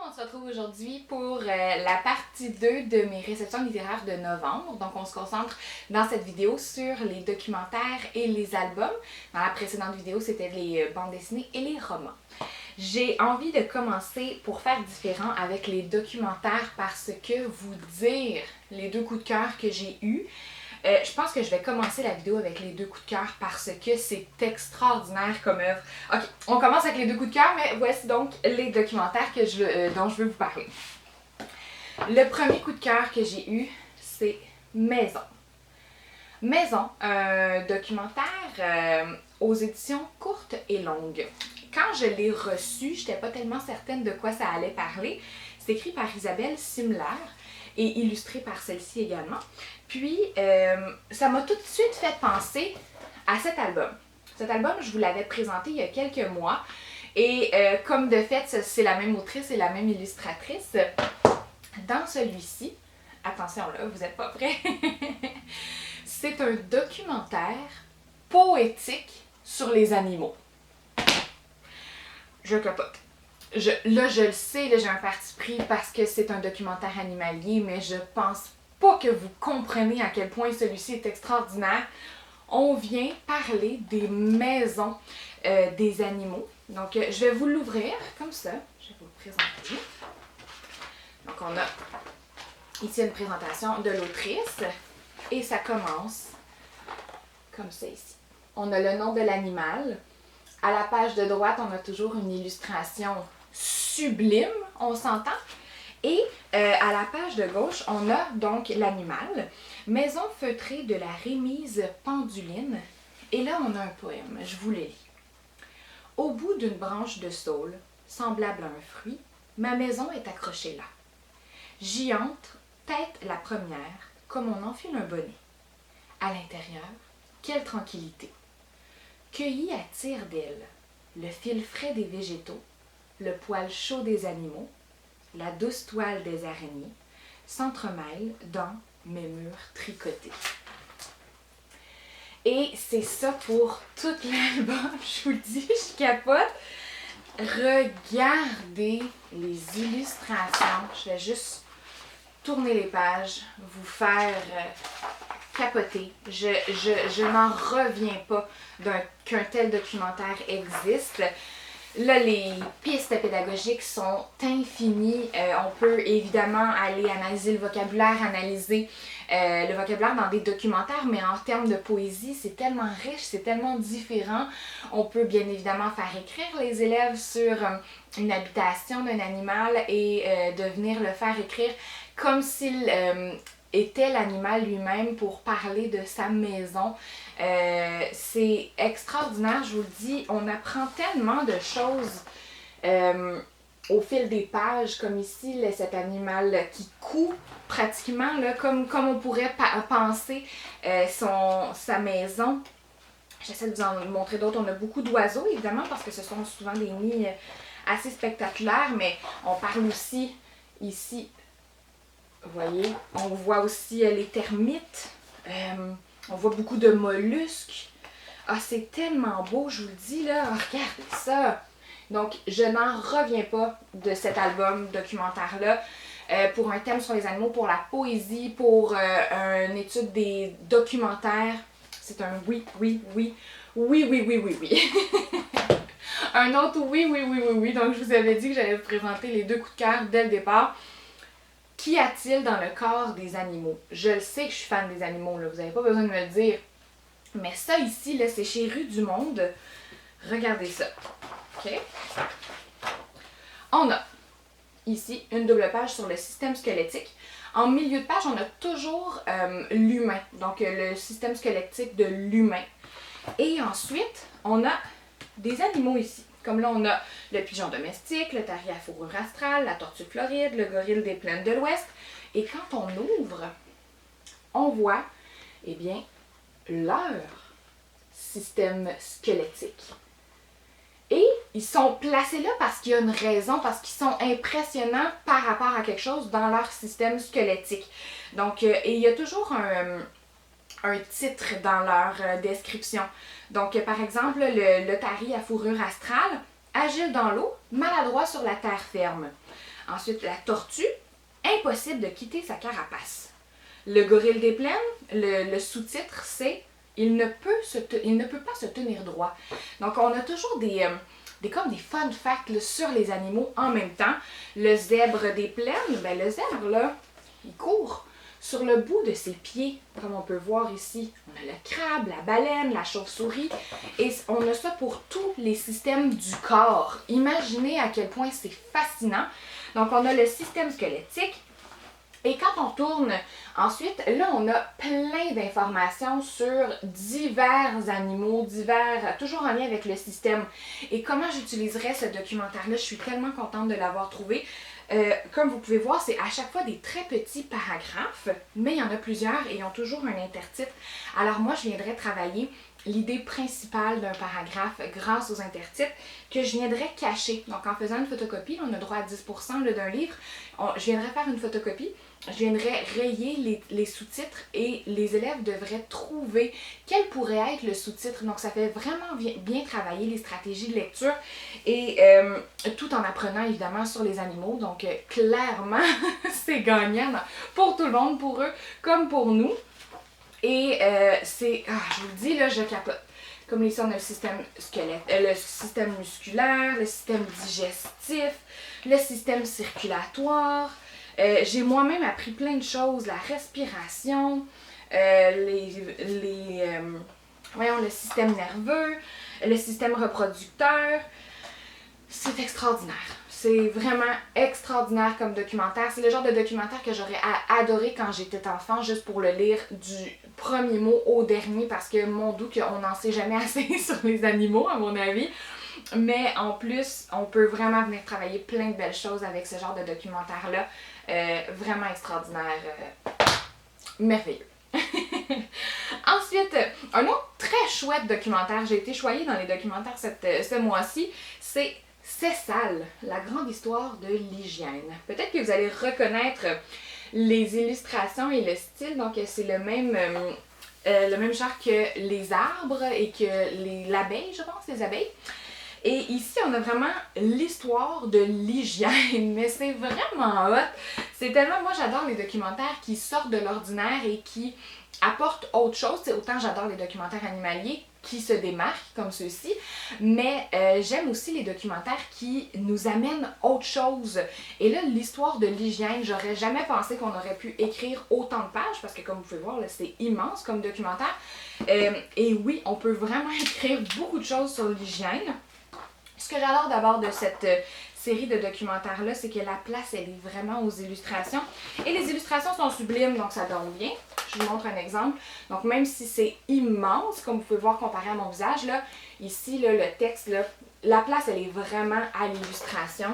On se retrouve aujourd'hui pour la partie 2 de mes réceptions littéraires de novembre. Donc on se concentre dans cette vidéo sur les documentaires et les albums. Dans la précédente vidéo, c'était les bandes dessinées et les romans. J'ai envie de commencer pour faire différent avec les documentaires parce que vous dire les deux coups de cœur que j'ai eus. Je pense que je vais commencer la vidéo avec les deux coups de cœur parce que c'est extraordinaire comme œuvre. Ok, on commence avec les deux coups de cœur, mais voici donc les documentaires dont je veux vous parler. Le premier coup de cœur que j'ai eu, c'est Maison. Maison, un documentaire aux éditions courtes et longues. Quand je l'ai reçu, je n'étais pas tellement certaine de quoi ça allait parler. C'est écrit par Isabelle Simler et illustré par celle-ci également. Puis, ça m'a tout de suite fait penser à cet album. Cet album, je vous l'avais présenté il y a quelques mois. Et comme de fait, c'est la même autrice et la même illustratrice. Dans celui-ci, attention là, vous n'êtes pas prêts. C'est un documentaire poétique sur les animaux. Je capote. Là, je le sais, là, j'ai un parti pris parce que c'est un documentaire animalier, mais je pense pas que vous comprenez à quel point celui-ci est extraordinaire. On vient parler des maisons des animaux. Donc, je vais vous l'ouvrir comme ça. Je vais vous le présenter. Donc, on a ici une présentation de l'autrice et ça commence comme ça ici. On a le nom de l'animal. À la page de droite, on a toujours une illustration sublime, on s'entend. Et à la page de gauche, on a donc l'animal, maison feutrée de la Rémise Penduline. Et là, on a un poème, je vous le lis. Au bout d'une branche de saule, semblable à un fruit, ma maison est accrochée là. J'y entre, tête la première, comme on enfile un bonnet. À l'intérieur, quelle tranquillité. Cueilli à tire-d'aile, le fil frais des végétaux, le poil chaud des animaux, la douce toile des araignées s'entremêlent dans mes murs tricotés. Et c'est ça pour tout l'album, je vous le dis, je capote. Regardez les illustrations. Je vais juste tourner les pages, vous faire capoter. Je n'en reviens pas qu'un tel documentaire existe. Là, les pistes pédagogiques sont infinies. On peut évidemment aller analyser le vocabulaire, analyser le vocabulaire dans des documentaires, mais en termes de poésie, c'est tellement riche, c'est tellement différent. On peut bien évidemment faire écrire les élèves sur une habitation d'un animal et de venir le faire écrire comme s'il était l'animal lui-même pour parler de sa maison. C'est extraordinaire, je vous le dis, on apprend tellement de choses au fil des pages, comme ici, là, cet animal qui coud pratiquement, là, comme on pourrait penser sa maison. J'essaie de vous en montrer d'autres. On a beaucoup d'oiseaux, évidemment, parce que ce sont souvent des nids assez spectaculaires, mais on parle aussi ici, vous voyez, on voit aussi les termites. On voit beaucoup de mollusques. Ah, c'est tellement beau, je vous le dis, là. Regardez ça. Donc, je n'en reviens pas de cet album documentaire-là. Pour un thème sur les animaux, pour la poésie, pour une étude des documentaires. C'est un oui, oui, oui. Oui, oui, oui, oui, oui. Un autre oui, oui, oui, oui, oui. Donc, je vous avais dit que j'allais vous présenter les deux coups de cœur dès le départ. Qu'y a-t-il dans le corps des animaux? Je le sais que je suis fan des animaux, là. Vous n'avez pas besoin de me le dire. Mais ça ici, là, c'est chez Rue du Monde. Regardez ça. OK? On a ici une double page sur le système squelettique. En milieu de page, on a toujours l'humain. Donc, le système squelettique de l'humain. Et ensuite, on a des animaux ici. Comme là, on a le pigeon domestique, le tari à fourrure astrale, la tortue floride, le gorille des plaines de l'Ouest. Et quand on ouvre, on voit, eh bien, leur système squelettique. Et ils sont placés là parce qu'il y a une raison, parce qu'ils sont impressionnants par rapport à quelque chose dans leur système squelettique. Donc, et il y a toujours un titre dans leur description. Donc, par exemple, le tari à fourrure astrale, agile dans l'eau, maladroit sur la terre ferme. Ensuite, la tortue, impossible de quitter sa carapace. Le gorille des plaines, le sous-titre, c'est il ne peut pas se tenir droit. Donc, on a toujours comme des fun facts là, sur les animaux en même temps. Le zèbre des plaines, ben le zèbre, là, il court sur le bout de ses pieds, comme on peut voir ici. On a le crabe, la baleine, la chauve-souris, et on a ça pour tous les systèmes du corps. Imaginez à quel point c'est fascinant. Donc, on a le système squelettique. Et quand on tourne, ensuite, là, on a plein d'informations sur divers animaux, toujours en lien avec le système. Et comment j'utiliserais ce documentaire-là, je suis tellement contente de l'avoir trouvé. Comme vous pouvez voir, c'est à chaque fois des très petits paragraphes, mais il y en a plusieurs et ils ont toujours un intertitre. Alors moi, je viendrais travailler l'idée principale d'un paragraphe grâce aux intertitres que je viendrais cacher. Donc en faisant une photocopie, on a droit à 10% là, d'un livre, je viendrais faire une photocopie, je viendrais rayer les sous-titres et les élèves devraient trouver quel pourrait être le sous-titre. Donc ça fait vraiment bien travailler les stratégies de lecture et tout en apprenant évidemment sur les animaux. Donc clairement, c'est gagnant pour tout le monde, pour eux comme pour nous. Et je vous le dis, là, je capote. Comme les on a le système le système musculaire, le système digestif, le système circulatoire. J'ai moi-même appris plein de choses, la respiration, le système nerveux, le système reproducteur. C'est extraordinaire. C'est vraiment extraordinaire comme documentaire. C'est le genre de documentaire que j'aurais adoré quand j'étais enfant, juste pour le lire du premier mot au dernier, parce que mon doux qu'on n'en sait jamais assez sur les animaux, à mon avis. Mais en plus, on peut vraiment venir travailler plein de belles choses avec ce genre de documentaire-là. Vraiment extraordinaire. Merveilleux. Ensuite, un autre très chouette documentaire, j'ai été choyée dans les documentaires ce mois-ci, c'est C'est sale, la grande histoire de l'hygiène. Peut-être que vous allez reconnaître les illustrations et le style, donc c'est le même genre que les arbres et que l'abeille, je pense, les abeilles. Et ici, on a vraiment l'histoire de l'hygiène, mais c'est vraiment hot. C'est tellement, moi j'adore les documentaires qui sortent de l'ordinaire et qui apportent autre chose. C'est autant j'adore les documentaires animaliers qui se démarquent comme ceux-ci, mais j'aime aussi les documentaires qui nous amènent autre chose. Et là, l'histoire de l'hygiène, j'aurais jamais pensé qu'on aurait pu écrire autant de pages, parce que comme vous pouvez voir, là, c'est immense comme documentaire. Et oui, on peut vraiment écrire beaucoup de choses sur l'hygiène. Ce que j'adore d'abord de cette série de documentaires-là, c'est que la place, elle est vraiment aux illustrations. Et les illustrations sont sublimes, donc ça donne bien. Je vous montre un exemple. Donc, même si c'est immense, comme vous pouvez voir comparé à mon visage, là, ici, là, le texte, là, la place, elle est vraiment à l'illustration.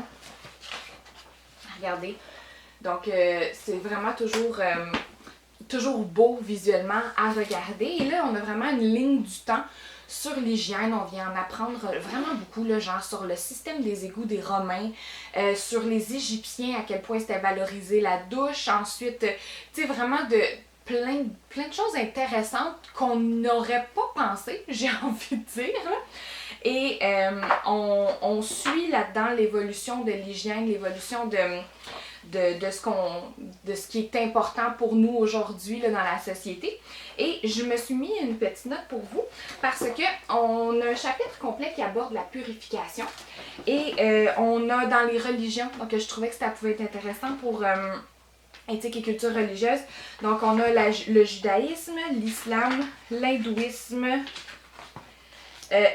Regardez. Donc, c'est vraiment toujours beau visuellement à regarder. Et là, on a vraiment une ligne du temps sur l'hygiène. On vient en apprendre vraiment beaucoup, là, genre sur le système des égouts des Romains, sur les Égyptiens, à quel point c'était valorisé la douche. Ensuite, tu sais, vraiment de plein de choses intéressantes qu'on n'aurait pas pensé, j'ai envie de dire. Là. Et on suit là-dedans l'évolution de l'hygiène, l'évolution de ce qui est important pour nous aujourd'hui là, dans la société. Et je me suis mis une petite note pour vous parce que on a un chapitre complet qui aborde la purification et on a dans les religions, donc je trouvais que ça pouvait être intéressant pour éthique et culture religieuse. Donc on a le judaïsme, l'islam, l'hindouisme,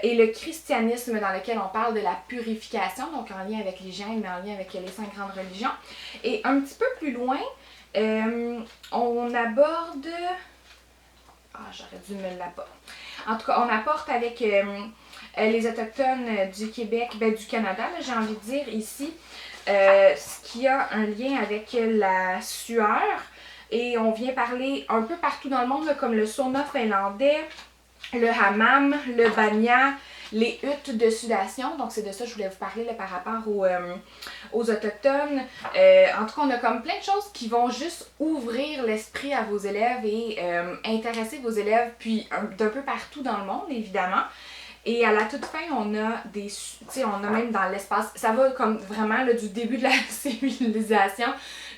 et le christianisme dans lequel on parle de la purification, donc en lien avec l'hygiène, mais en lien avec les 5 grandes religions. Et un petit peu plus loin, on aborde... j'aurais dû me l'apporter. En tout cas, on apporte avec les Autochtones du Québec, du Canada, j'ai envie de dire ici, ce qui a un lien avec la sueur. Et on vient parler un peu partout dans le monde, là, comme le sauna finlandais, le hammam, le banya, les huttes de sudation. Donc, c'est de ça que je voulais vous parler là, par rapport aux Autochtones. En tout cas, on a comme plein de choses qui vont juste ouvrir l'esprit à vos élèves et intéresser vos élèves, puis d'un peu partout dans le monde, évidemment. Et à la toute fin, on a des, tu sais, on a même dans l'espace, ça va comme vraiment là, du début de la civilisation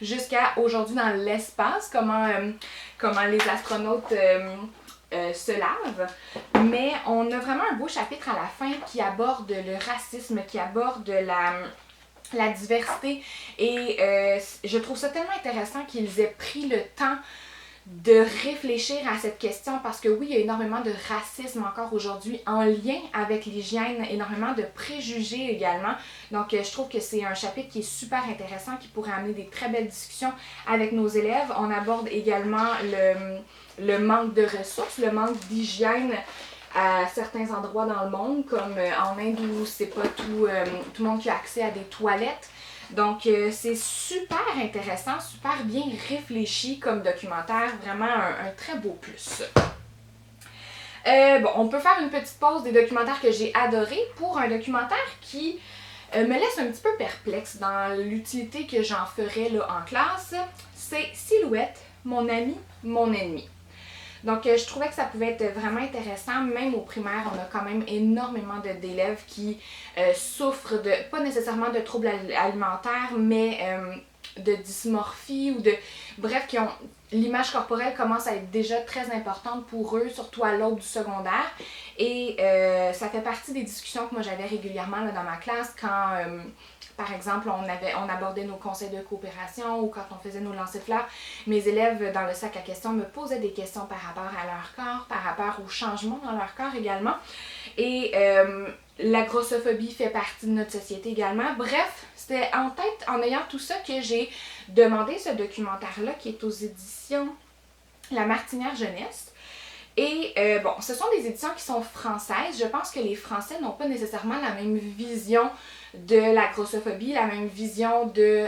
jusqu'à aujourd'hui dans l'espace, comment les astronautes se lavent. Mais on a vraiment un beau chapitre à la fin qui aborde le racisme, qui aborde la diversité. Et je trouve ça tellement intéressant qu'ils aient pris le temps de réfléchir à cette question parce que oui, il y a énormément de racisme encore aujourd'hui en lien avec l'hygiène, énormément de préjugés également. Donc, je trouve que c'est un chapitre qui est super intéressant, qui pourrait amener des très belles discussions avec nos élèves. On aborde également le manque de ressources, le manque d'hygiène à certains endroits dans le monde, comme en Inde où c'est pas tout le monde qui a accès à des toilettes. Donc, c'est super intéressant, super bien réfléchi comme documentaire, vraiment un très beau plus. Bon, on peut faire une petite pause des documentaires que j'ai adorés pour un documentaire qui me laisse un petit peu perplexe dans l'utilité que j'en ferais là, en classe. C'est Silhouette, mon ami, mon ennemi. Donc, je trouvais que ça pouvait être vraiment intéressant. Même au primaire, on a quand même énormément d'élèves qui souffrent de, pas nécessairement de troubles alimentaires, mais de dysmorphie ou de... Bref, qui ont... L'image corporelle commence à être déjà très importante pour eux, surtout à l'aube du secondaire. Et ça fait partie des discussions que moi j'avais régulièrement là, dans ma classe quand... par exemple, on abordait nos conseils de coopération ou quand on faisait nos lancers de fleurs, mes élèves dans le sac à questions me posaient des questions par rapport à leur corps, par rapport aux changements dans leur corps également. Et la grossophobie fait partie de notre société également. Bref, c'était en tête, en ayant tout ça, que j'ai demandé ce documentaire-là qui est aux éditions La Martinière Jeunesse. Et bon, ce sont des éditions qui sont françaises. Je pense que les Français n'ont pas nécessairement la même vision de la grossophobie, la même vision du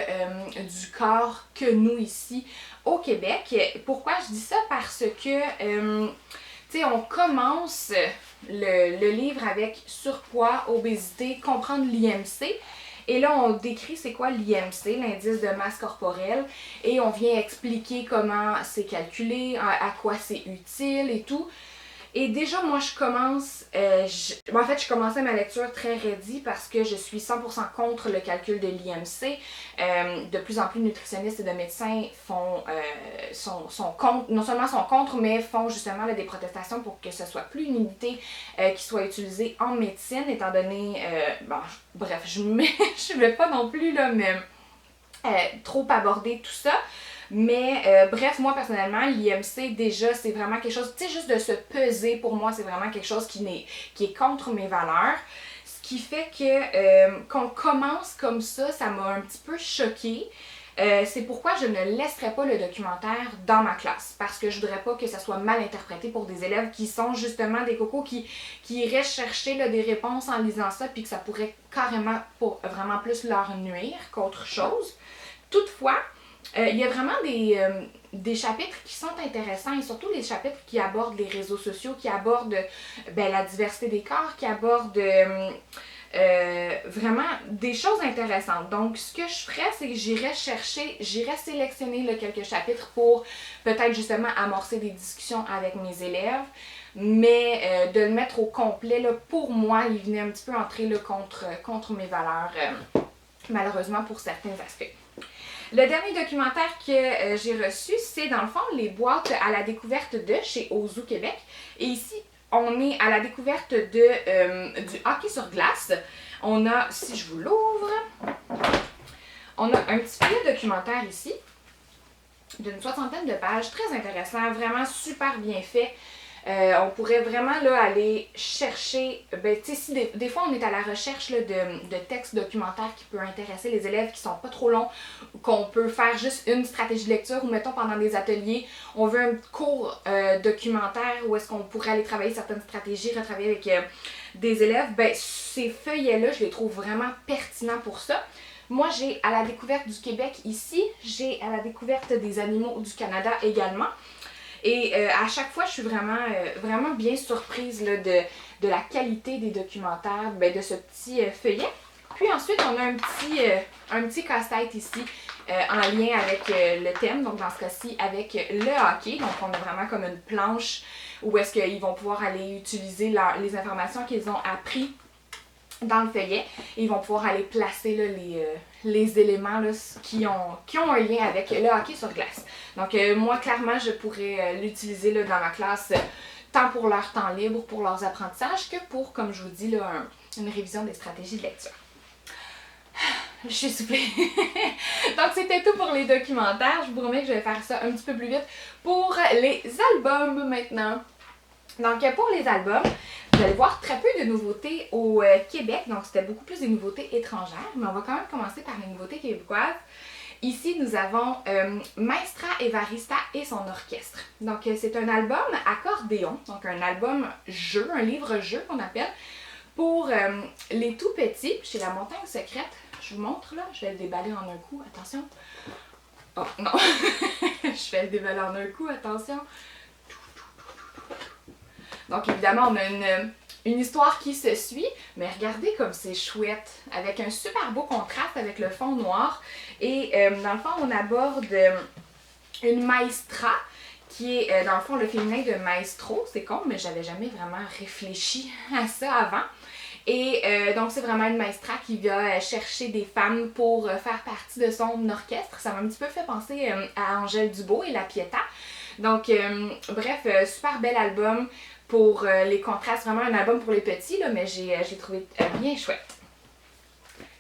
corps que nous ici au Québec. Pourquoi je dis ça? Parce que, tu sais, on commence le livre avec surpoids, obésité, comprendre l'IMC. Et là, on décrit c'est quoi l'IMC, l'indice de masse corporelle, et on vient expliquer comment c'est calculé, à quoi c'est utile et tout. Et déjà, moi, je commençais ma lecture très ready parce que je suis 100% contre le calcul de l'IMC. De plus en plus de nutritionnistes et de médecins sont contre, non seulement sont contre, mais font justement là, des protestations pour que ce soit plus une unité qui soit utilisée en médecine, étant donné, bref, je ne vais pas non plus là, mais trop aborder tout ça. Mais bref, moi personnellement, l'IMC déjà, c'est vraiment quelque chose, tu sais, juste de se peser, pour moi, c'est vraiment quelque chose qui est contre mes valeurs. Ce qui fait que qu'on commence comme ça m'a un petit peu choquée. C'est pourquoi je ne laisserai pas le documentaire dans ma classe, parce que je voudrais pas que ça soit mal interprété pour des élèves qui sont justement des cocos qui iraient chercher là, des réponses en lisant ça, puis que ça pourrait carrément vraiment plus leur nuire qu'autre chose. Toutefois, il y a vraiment des chapitres qui sont intéressants et surtout les chapitres qui abordent les réseaux sociaux, qui abordent la diversité des corps, qui abordent vraiment des choses intéressantes. Donc, ce que je ferais, c'est que j'irais sélectionner là, quelques chapitres pour peut-être justement amorcer des discussions avec mes élèves, mais de le mettre au complet, là, pour moi, il venait un petit peu entrer là, contre mes valeurs, malheureusement pour certains aspects. Le dernier documentaire que j'ai reçu, c'est dans le fond les boîtes à la découverte de chez Ozu Québec. Et ici, on est à la découverte du hockey sur glace. On a, si je vous l'ouvre, on a un petit filet documentaire ici d'une 60aine de pages, très intéressant, vraiment super bien fait. On pourrait vraiment là, aller chercher, tu sais, si des fois on est à la recherche là, de textes documentaires qui peuvent intéresser les élèves, qui sont pas trop longs, qu'on peut faire juste une stratégie de lecture, ou mettons pendant des ateliers, on veut un cours documentaire où est-ce qu'on pourrait aller travailler certaines stratégies, retravailler avec des élèves, ces feuillets-là, je les trouve vraiment pertinents pour ça. Moi, j'ai à la découverte du Québec ici, j'ai à la découverte des animaux du Canada également. Et à chaque fois, je suis vraiment bien surprise là, de la qualité des documentaires, de ce petit feuillet. Puis ensuite, on a un petit casse-tête ici en lien avec le thème, donc dans ce cas-ci avec le hockey. Donc on a vraiment comme une planche où est-ce qu'ils vont pouvoir aller utiliser les informations qu'ils ont appris dans le feuillet et ils vont pouvoir aller placer là, les éléments là, qui ont un lien avec le hockey sur glace. Donc moi clairement je pourrais l'utiliser là, dans ma classe tant pour leur temps libre, pour leurs apprentissages que pour, comme je vous dis, là, une révision des stratégies de lecture. Je suis soufflée. Donc c'était tout pour les documentaires. Je vous promets que je vais faire ça un petit peu plus vite pour les albums maintenant. Donc pour les albums, vous allez voir très peu de nouveautés au Québec. Donc c'était beaucoup plus des nouveautés étrangères. Mais on va quand même commencer par les nouveautés québécoises. Ici, nous avons Maestra Evarista et son orchestre. Donc, c'est un album accordéon, donc un album jeu, un livre-jeu qu'on appelle, pour les tout petits. Chez La Montagne Secrète, je vous montre là, je vais le déballer en un coup, attention. Oh non, je vais le déballer en un coup, attention. Donc, évidemment, on a une histoire qui se suit, mais regardez comme c'est chouette, avec un super beau contraste avec le fond noir. Et dans le fond, on aborde une maestra, qui est dans le fond le féminin de maestro. C'est con, mais j'avais jamais vraiment réfléchi à ça avant. Et donc c'est vraiment une maestra qui va chercher des femmes pour faire partie de son orchestre. Ça m'a un petit peu fait penser à Angèle Dubois et La Pietà. Donc bref, super bel album pour les contrastes, vraiment un album pour les petits, là, mais j'ai trouvé bien chouette.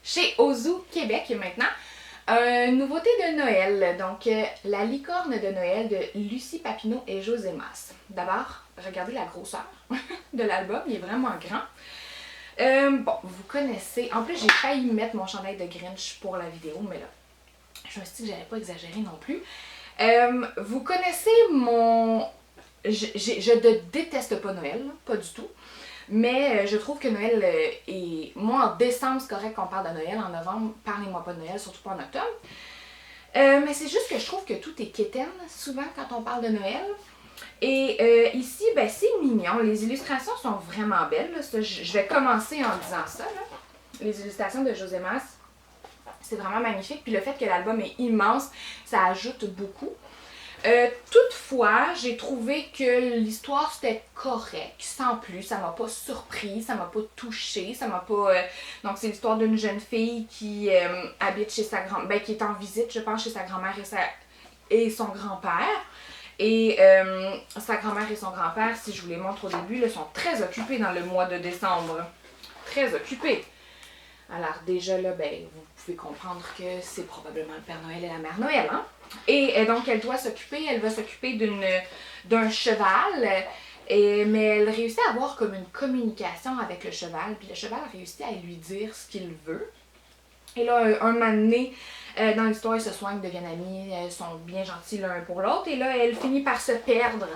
Chez Ozu Québec maintenant, une nouveauté de Noël, donc La licorne de Noël de Lucie Papineau et José Mas. D'abord, regardez la grosseur de l'album, il est vraiment grand. Bon, vous connaissez, en plus j'ai failli mettre mon chandail de Grinch pour la vidéo, mais là, je me suis dit que j'allais pas exagérer non plus. Vous connaissez mon... Je ne déteste pas Noël, pas du tout. Mais je trouve que Noël est... Moi, en décembre, c'est correct qu'on parle de Noël. En novembre, parlez-moi pas de Noël, surtout pas en octobre. Mais c'est juste que je trouve que tout est quétaine, souvent, quand on parle de Noël. Et ici, ben, c'est mignon. Les illustrations sont vraiment belles. Là. Ça, je vais commencer en disant ça. Là. Les illustrations de José Mas, c'est vraiment magnifique. Puis le fait que l'album est immense, ça ajoute beaucoup. Toutefois, j'ai trouvé que l'histoire c'était correct, sans plus, ça m'a pas surpris, ça m'a pas touchée, ça m'a pas... Donc c'est l'histoire d'une jeune fille qui habite chez sa grand-mère, ben qui est en visite, je pense, chez sa grand-mère et son grand-père. Et sa grand-mère et son grand-père, si je vous les montre au début, là, sont très occupés dans le mois de décembre. Très occupés. Alors déjà là, ben, vous pouvez comprendre que c'est probablement le Père Noël et la Mère Noël, hein? Et donc elle va s'occuper d'un cheval, mais elle réussit à avoir comme une communication avec le cheval, puis le cheval réussit à lui dire ce qu'il veut. Et là, un moment donné, dans l'histoire, ils se soignent, deviennent amis, ils sont bien gentils l'un pour l'autre, et là, elle finit par se perdre.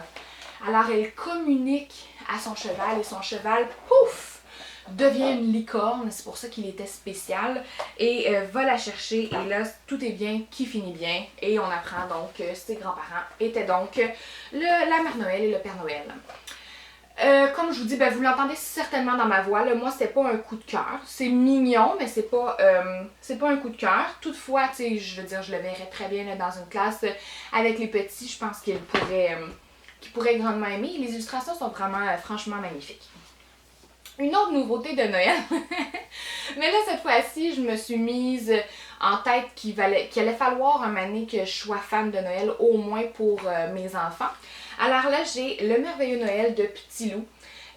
Alors elle communique à son cheval, et son cheval, pouf! Devient une licorne, c'est pour ça qu'il était spécial, et va la chercher, et là, tout est bien, qui finit bien, et on apprend donc que ses grands-parents étaient donc la Mère Noël et le Père Noël. Comme je vous dis, ben, vous l'entendez certainement dans ma voix, là, moi c'est pas un coup de cœur, c'est mignon, mais c'est pas un coup de cœur. Toutefois, tu sais, je veux dire, je le verrais très bien là, dans une classe avec les petits, je pense qu'ils pourraient grandement aimer. Les illustrations sont vraiment, franchement magnifiques. Une autre nouveauté de Noël, mais là cette fois-ci je me suis mise en tête qu'il allait falloir un moment donné que je sois fan de Noël, au moins pour mes enfants. Alors là j'ai Le Merveilleux Noël de Petit Loup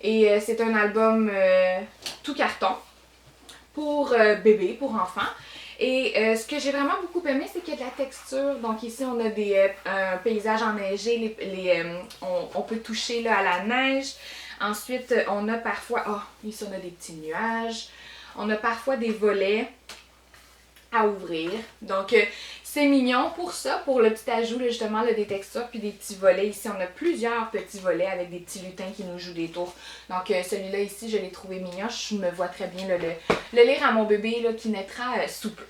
et c'est un album tout carton pour bébés, pour enfants. Et ce que j'ai vraiment beaucoup aimé, c'est qu'il y a de la texture. Donc ici, on a un paysage enneigé, on peut toucher là, à la neige. Ensuite, on a parfois, ici on a des petits nuages. On a parfois des volets à ouvrir. Donc c'est mignon pour ça, pour le petit ajout là, justement là, des textures puis des petits volets. Ici, on a plusieurs petits volets avec des petits lutins qui nous jouent des tours. Donc celui-là ici, je l'ai trouvé mignon. Je me vois très bien là, le lire à mon bébé là, qui naîtra sous peu.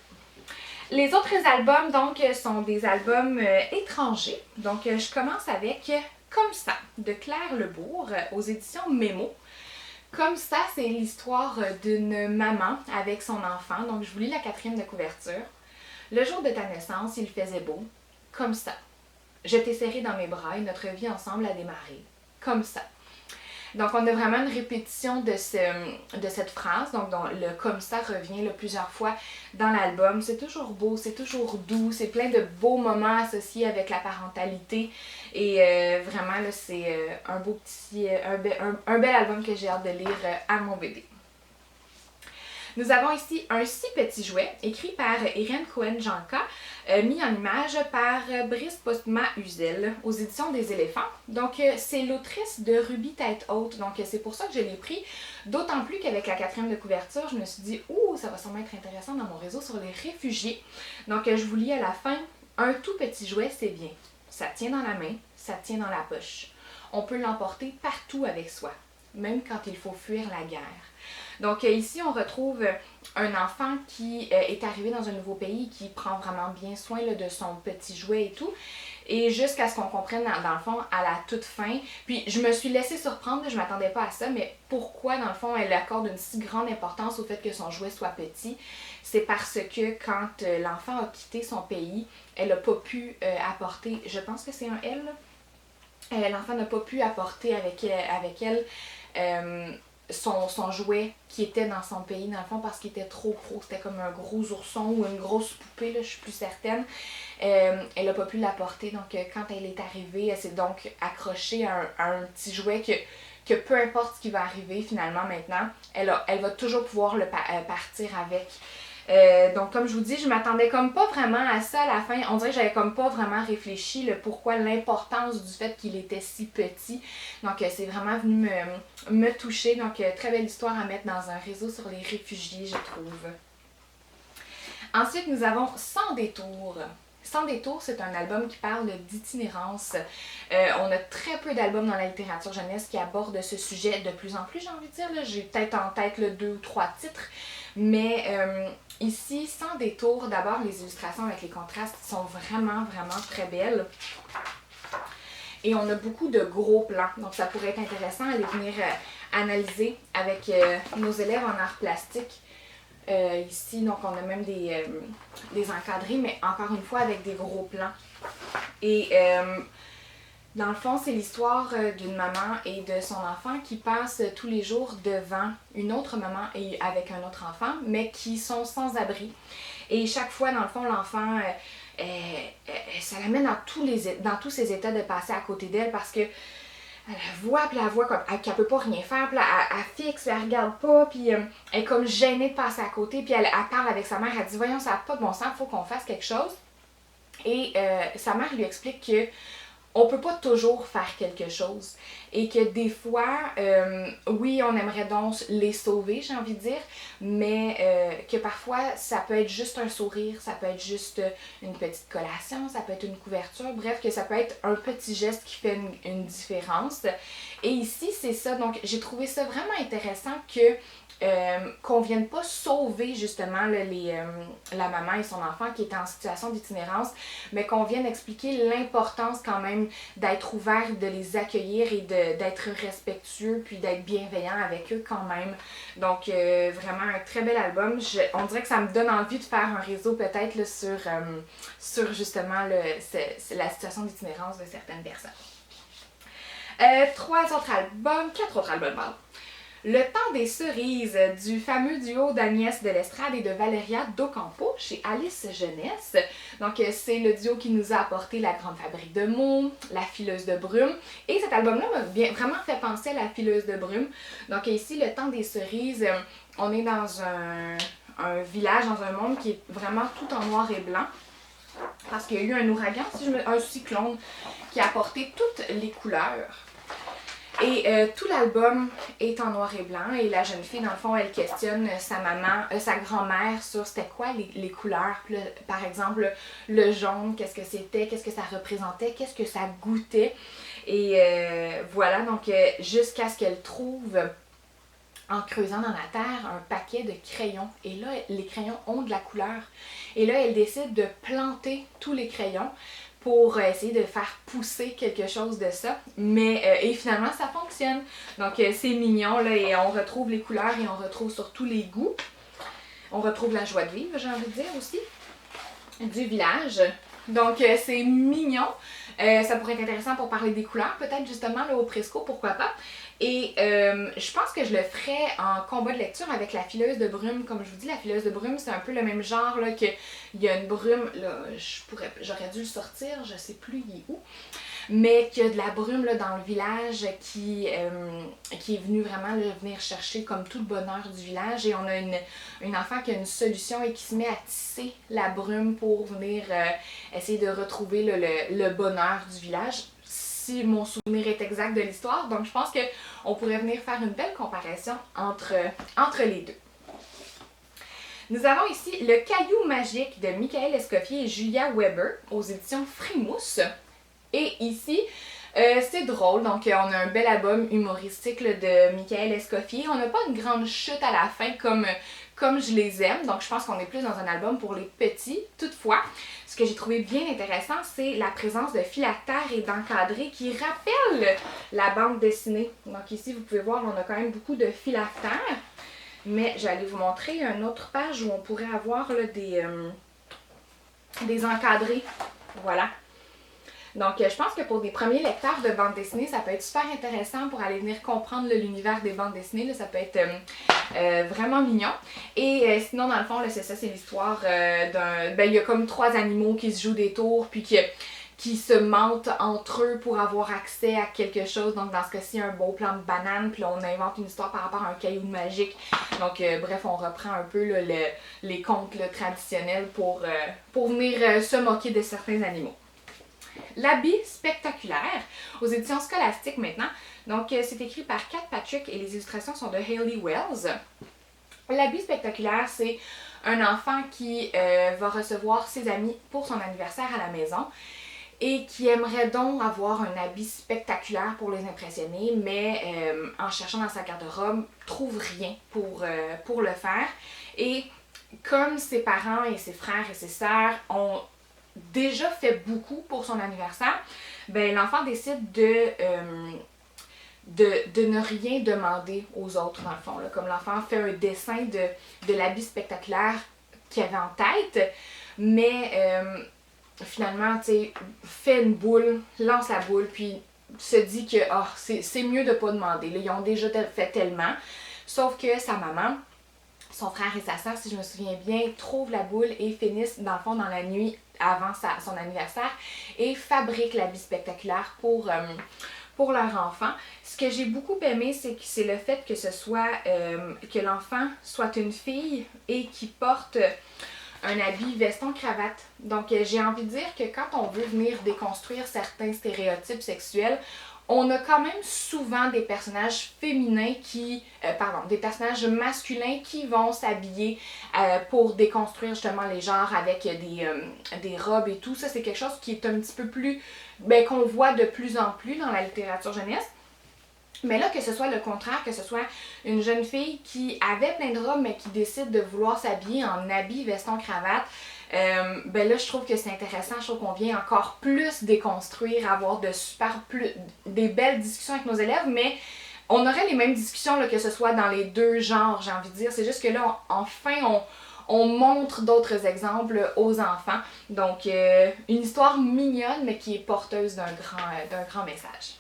Les autres albums, donc, sont des albums étrangers. Donc, je commence avec Comme ça, de Claire Lebourg, aux éditions Mémo. Comme ça, c'est l'histoire d'une maman avec son enfant. Donc, je vous lis la 4e de couverture. Le jour de ta naissance, il faisait beau, comme ça. Je t'ai serré dans mes bras et notre vie ensemble a démarré, comme ça. Donc, on a vraiment une répétition de cette phrase. Donc, le comme ça revient là, plusieurs fois dans l'album. C'est toujours beau, c'est toujours doux, c'est plein de beaux moments associés avec la parentalité. Et vraiment, là, c'est un beau petit, un bel album que j'ai hâte de lire à mon bébé. Nous avons ici un si petit jouet, écrit par Irène Cohen-Janka, mis en image par Brice Postma-Uzel, aux éditions des éléphants. Donc, c'est l'autrice de Ruby Tête Haute, donc c'est pour ça que je l'ai pris. D'autant plus qu'avec la 4e de couverture, je me suis dit « Ouh, ça va sûrement être intéressant dans mon réseau sur les réfugiés ». Donc, je vous lis à la fin « Un tout petit jouet, c'est bien. Ça tient dans la main, ça tient dans la poche. On peut l'emporter partout avec soi, même quand il faut fuir la guerre. » Donc ici, on retrouve un enfant qui est arrivé dans un nouveau pays, qui prend vraiment bien soin là, de son petit jouet et tout. Et jusqu'à ce qu'on comprenne, dans le fond, à la toute fin. Puis je me suis laissée surprendre, je ne m'attendais pas à ça, mais pourquoi, dans le fond, elle accorde une si grande importance au fait que son jouet soit petit? C'est parce que quand l'enfant a quitté son pays, elle n'a pas pu apporter, je pense que c'est un elle, l'enfant n'a pas pu apporter avec elle son jouet qui était dans son pays, dans le fond, parce qu'il était trop gros. C'était comme un gros ourson ou une grosse poupée, là, je suis plus certaine. Elle n'a pas pu l'apporter, donc quand elle est arrivée, elle s'est donc accrochée à un petit jouet que peu importe ce qui va arriver finalement maintenant, elle va toujours pouvoir le partir avec. Donc comme je vous dis, je m'attendais comme pas vraiment à ça à la fin. On dirait que j'avais comme pas vraiment réfléchi le pourquoi, l'importance du fait qu'il était si petit. Donc c'est vraiment venu me toucher. Donc très belle histoire à mettre dans un réseau sur les réfugiés, je trouve. Ensuite, nous avons Sans détour. Sans détour, c'est un album qui parle d'itinérance. On a très peu d'albums dans la littérature jeunesse qui abordent ce sujet de plus en plus, j'ai envie de dire. J'ai peut-être en tête 2 ou 3 titres. Mais ici, Sans détour, d'abord, les illustrations avec les contrastes sont vraiment, vraiment très belles. Et on a beaucoup de gros plans. Donc, ça pourrait être intéressant à les venir analyser avec nos élèves en arts plastiques. Ici, donc, on a même des encadrés, mais encore une fois, avec des gros plans. Et dans le fond, c'est l'histoire d'une maman et de son enfant qui passent tous les jours devant une autre maman et avec un autre enfant, mais qui sont sans abri. Et chaque fois, dans le fond, l'enfant, ça l'amène dans tous ses états de passer à côté d'elle parce que elle voit comme qu'elle peut pas rien faire, puis là, elle fixe, elle regarde pas, puis elle est comme gênée de passer à côté, puis elle parle avec sa mère, elle dit « Voyons, ça n'a pas de bon sens, il faut qu'on fasse quelque chose. » Et sa mère lui explique que on peut pas toujours faire quelque chose et que des fois, oui, on aimerait donc les sauver, j'ai envie de dire, mais que parfois, ça peut être juste un sourire, ça peut être juste une petite collation, ça peut être une couverture, bref, que ça peut être un petit geste qui fait une différence. Et ici, c'est ça, donc j'ai trouvé ça vraiment intéressant qu'on vienne pas sauver justement la maman et son enfant qui étaient en situation d'itinérance, mais qu'on vienne expliquer l'importance quand même d'être ouvert, de les accueillir et d'être respectueux puis d'être bienveillant avec eux quand même. Donc vraiment un très bel album. On dirait que ça me donne envie de faire un réseau peut-être sur justement la situation d'itinérance de certaines personnes. 4 autres albums, pardon. Le temps des cerises du fameux duo d'Agnès de l'Estrade et de Valeria Docampo chez Alice Jeunesse. Donc c'est le duo qui nous a apporté La Grande Fabrique de mots, La Fileuse de brume. Et cet album-là m'a vraiment fait penser à La Fileuse de brume. Donc ici, Le temps des cerises, on est dans un village, dans un monde qui est vraiment tout en noir et blanc. Parce qu'il y a eu un ouragan, un cyclone, qui a apporté toutes les couleurs. Et tout l'album est en noir et blanc et la jeune fille, dans le fond, elle questionne sa grand-mère sur c'était quoi les couleurs. Puis là, par exemple, le jaune, qu'est-ce que c'était, qu'est-ce que ça représentait, qu'est-ce que ça goûtait. Et voilà, donc jusqu'à ce qu'elle trouve, en creusant dans la terre, un paquet de crayons. Et là, les crayons ont de la couleur. Et là, elle décide de planter tous les crayons pour essayer de faire pousser quelque chose de ça. Et finalement, ça fonctionne. Donc, c'est mignon, là, et on retrouve les couleurs et on retrouve surtout les goûts. On retrouve la joie de vivre, j'ai envie de dire aussi. du village. Donc c'est mignon. Ça pourrait être intéressant pour parler des couleurs, peut-être justement là, au Presco, pourquoi pas. Et je pense que je le ferais en combat de lecture avec la fileuse de brume. Comme je vous dis, la fileuse de brume, c'est un peu le même genre là, que il y a une brume, là, j'aurais dû le sortir, je sais plus il est où. Mais qu'il y a de la brume là, dans le village qui est venue vraiment là, venir chercher comme tout le bonheur du village. Et on a une enfant qui a une solution et qui se met à tisser la brume pour venir essayer de retrouver là, le bonheur du village. Si mon souvenir est exact de l'histoire. Donc je pense qu'on pourrait venir faire une belle comparaison entre les deux. Nous avons ici Le Caillou magique de Michael Escoffier et Julia Weber aux éditions Frimousse. Et ici, c'est drôle, donc on a un bel album humoristique là, de Michael Escoffier. On n'a pas une grande chute à la fin comme je les aime, donc je pense qu'on est plus dans un album pour les petits. Toutefois, ce que j'ai trouvé bien intéressant, c'est la présence de phylactères et d'encadrés qui rappellent la bande dessinée. Donc ici, vous pouvez voir, on a quand même beaucoup de phylactères, mais j'allais vous montrer une autre page où on pourrait avoir là, des encadrés. Voilà. Donc, je pense que pour des premiers lecteurs de bande dessinée, ça peut être super intéressant pour aller venir comprendre l'univers des bandes dessinées. Là, ça peut être vraiment mignon. Et sinon, dans le fond, là, c'est ça, c'est l'histoire d'un... Ben, il y a comme 3 animaux qui se jouent des tours, puis qui se mentent entre eux pour avoir accès à quelque chose. Donc, dans ce cas-ci, un beau plant de banane, puis là, on invente une histoire par rapport à un caillou magique. Donc, bref, on reprend un peu là, les contes là, traditionnels pour venir se moquer de certains animaux. L'habit spectaculaire, aux éditions Scolastiques maintenant. Donc, c'est écrit par Kat Patrick et les illustrations sont de Hayley Wells. L'habit spectaculaire, c'est un enfant qui va recevoir ses amis pour son anniversaire à la maison et qui aimerait donc avoir un habit spectaculaire pour les impressionner, mais en cherchant dans sa garde-robe, trouve rien pour le faire. Et comme ses parents et ses frères et ses sœurs ont déjà fait beaucoup pour son anniversaire, ben l'enfant décide de ne rien demander aux autres dans le fond. Là. Comme l'enfant fait un dessin de l'habit spectaculaire qu'il avait en tête, mais finalement, tu sais, fait une boule, lance la boule, puis se dit que oh, c'est mieux de pas demander. Là, ils ont déjà fait tellement. Sauf que sa maman, son frère et sa soeur, si je me souviens bien, trouvent la boule et finissent, dans le fond, dans la nuit avant son anniversaire et fabriquent l'habit spectaculaire pour leur enfant. Ce que j'ai beaucoup aimé, c'est le fait que ce soit que l'enfant soit une fille et qui porte un habit veston-cravate. Donc j'ai envie de dire que quand on veut venir déconstruire certains stéréotypes sexuels, on a quand même souvent des personnages féminins des personnages masculins qui vont s'habiller pour déconstruire justement les genres avec des robes et tout. Ça, c'est quelque chose qui est un petit peu plus, qu'on voit de plus en plus dans la littérature jeunesse. Mais là, que ce soit le contraire, que ce soit une jeune fille qui avait plein de robes, mais qui décide de vouloir s'habiller en habit, veston, cravate, là, je trouve que c'est intéressant. Je trouve qu'on vient encore plus déconstruire, avoir des belles discussions avec nos élèves, mais on aurait les mêmes discussions, là, que ce soit dans les deux genres, j'ai envie de dire. C'est juste que là, enfin, on montre d'autres exemples aux enfants. Donc, une histoire mignonne, mais qui est porteuse d'un grand message.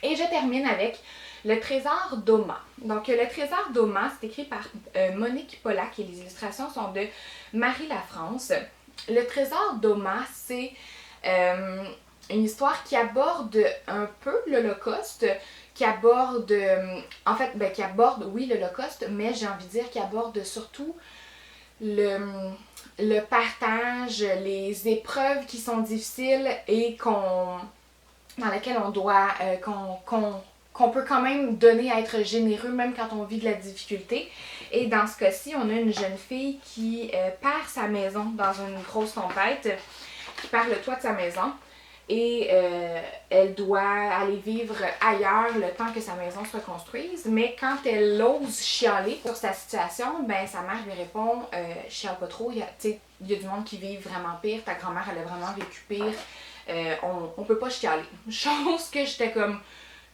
Et je termine avec Le Trésor d'Oma. Donc, Le Trésor d'Oma, c'est écrit par Monique Pollack et les illustrations sont de Marie Lafrance. Le Trésor d'Oma, c'est une histoire qui aborde un peu l'Holocauste, qui aborde, qui aborde, oui, l'Holocauste, mais j'ai envie de dire qui aborde surtout le partage, les épreuves qui sont difficiles et dans lesquelles on doit, qu'on peut quand même donner à être généreux même quand on vit de la difficulté. Et dans ce cas-ci, on a une jeune fille qui perd sa maison dans une grosse tempête, qui perd le toit de sa maison et elle doit aller vivre ailleurs le temps que sa maison se reconstruise. Mais quand elle ose chialer sur sa situation, sa mère lui répond « chiale pas trop, il y a du monde qui vit vraiment pire, ta grand-mère elle a vraiment vécu pire. On peut pas chialer. » Chose que j'étais comme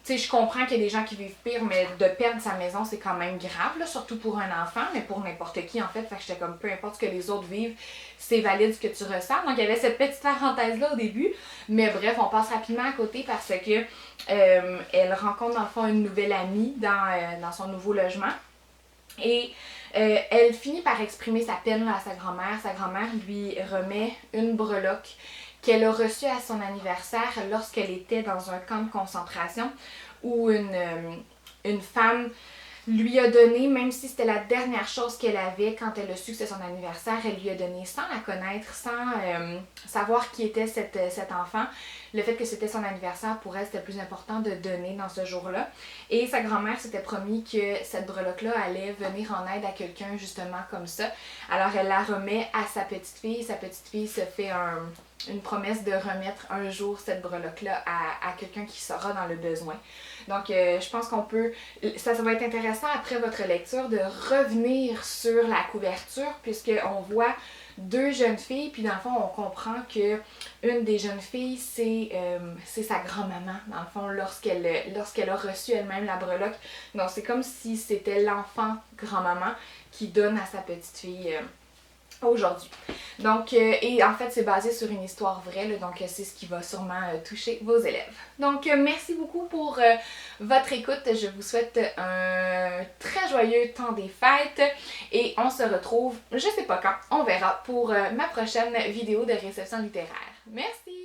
sais, je comprends qu'il y a des gens qui vivent pire, mais de perdre sa maison, c'est quand même grave, là, surtout pour un enfant, mais pour n'importe qui, en fait. Fait que j'étais comme, peu importe ce que les autres vivent, c'est valide ce que tu ressens. Donc, il y avait cette petite parenthèse-là au début. Mais bref, on passe rapidement à côté parce que elle rencontre, dans le fond, une nouvelle amie dans son nouveau logement. Et elle finit par exprimer sa peine là, à sa grand-mère. Sa grand-mère lui remet une breloque qu'elle a reçue à son anniversaire lorsqu'elle était dans un camp de concentration où une femme lui a donné, même si c'était la dernière chose qu'elle avait quand elle a su que c'était son anniversaire, elle lui a donné sans la connaître, sans savoir qui était cet enfant. Le fait que c'était son anniversaire, pour elle, c'était plus important de donner dans ce jour-là. Et sa grand-mère s'était promis que cette breloque-là allait venir en aide à quelqu'un justement comme ça. Alors elle la remet à sa petite fille. Sa petite fille se fait une promesse de remettre un jour cette breloque-là à quelqu'un qui sera dans le besoin. Donc, je pense qu'on peut... Ça va être intéressant après votre lecture de revenir sur la couverture puisqu'on voit deux jeunes filles, puis dans le fond, on comprend que une des jeunes filles, c'est sa grand-maman, dans le fond, lorsqu'elle a reçu elle-même la breloque. Donc, c'est comme si c'était l'enfant grand-maman qui donne à sa petite fille... aujourd'hui. Donc, et en fait, c'est basé sur une histoire vraie, là, donc c'est ce qui va sûrement toucher vos élèves. Donc, merci beaucoup pour votre écoute. Je vous souhaite un très joyeux temps des fêtes et on se retrouve, je sais pas quand, on verra, pour ma prochaine vidéo de réception littéraire. Merci!